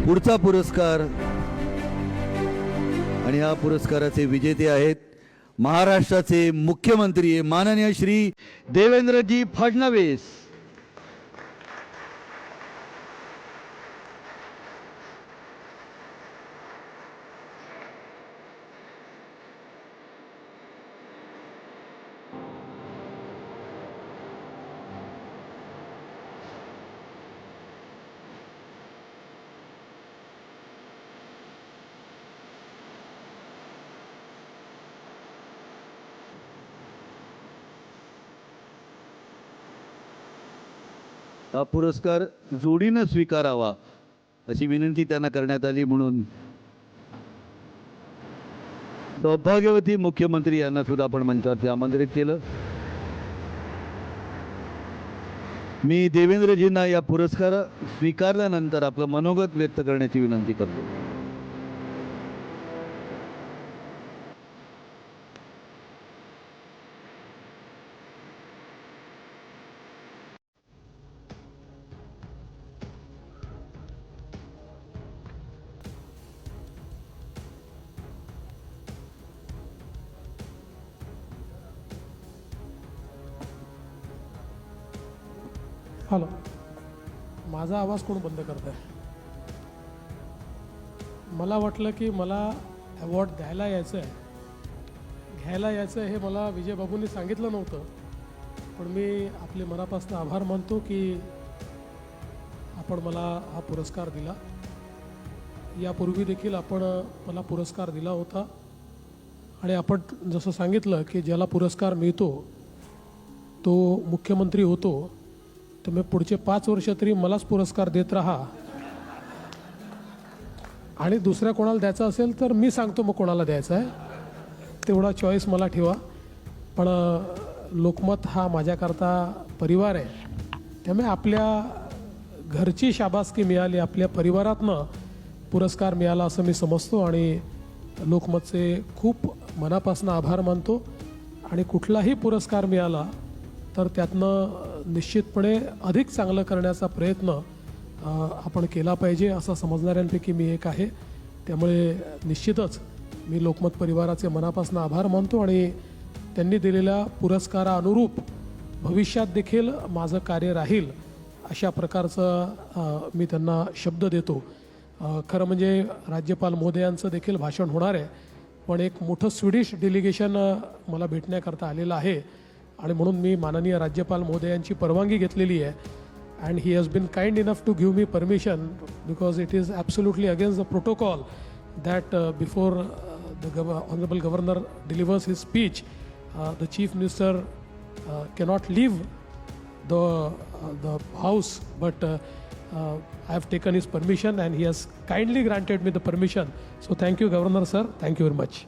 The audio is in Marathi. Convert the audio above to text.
पुढचा पुरस्कार आणि या पुरस्काराचे विजेते आहेत महाराष्ट्राचे मुख्यमंत्री माननीय श्री देवेंद्रजी फडणवीस। हा पुरस्कार जोडीनं स्वीकारावा अशी विनंती त्यांना करण्यात आली, म्हणून सौभाग्यवती मुख्यमंत्री यांना सुद्धा आपण मंचावरती आमंत्रित केलं। मी देवेंद्रजींना या पुरस्कार स्वीकारल्यानंतर आपलं मनोगत व्यक्त करण्याची विनंती करतो। हॅलो, माझा आवाज कोण बंद करत आहे? मला वाटलं की मला अवॉर्ड घ्यायला यायचं आहे हे मला विजयबाबूंनी सांगितलं नव्हतं, पण मी आपले मनापासून आभार मानतो की आपण मला हा पुरस्कार दिला। यापूर्वी देखील आपण मला पुरस्कार दिला होता आणि आपण जसं सांगितलं की ज्याला पुरस्कार मिळतो तो मुख्यमंत्री होतो, तर मी पुढचे 5 वर्ष तरी मलाच पुरस्कार देत राहा आणि दुसऱ्या कोणाला द्यायचा असेल तर मी सांगतो मग कोणाला द्यायचा आहे, तेवढा चॉईस मला ठेवा। पण लोकमत हा माझ्याकरता परिवार आहे, त्यामुळे आपल्या घरची शाबासकी मिळाली, आपल्या परिवारातनं पुरस्कार मिळाला असं मी समजतो आणि लोकमतचे खूप मनापासून आभार मानतो। आणि कुठलाही पुरस्कार मिळाला तर त्यातनं निश्चितपणे अधिक चांगलं करण्याचा प्रयत्न आपण केला पाहिजे असं समजणाऱ्यांपैकी मी एक आहे। त्यामुळे निश्चितच मी लोकमत परिवाराचे मनापासून आभार मानतो आणि त्यांनी दिलेल्या पुरस्कारानुरूप भविष्यात देखील माझं कार्य राहील अशा प्रकारचं मी त्यांना शब्द देतो। खरं म्हणजे राज्यपाल महोदयांचं देखील भाषण होणार आहे, पण एक मोठं स्वीडिश डेलिगेशन मला भेटण्याकरता आलेलं आहे आणि म्हणून मी माननीय राज्यपाल महोदयांची परवानगी घेतलेली आहे। And he has been kind enough to give me permission because it is absolutely against the protocol that before the honourable governor delivers his speech the chief minister cannot leave the house, but I have taken his permission and he has kindly granted me the permission. So thank you, Governor sir. Thank you very much.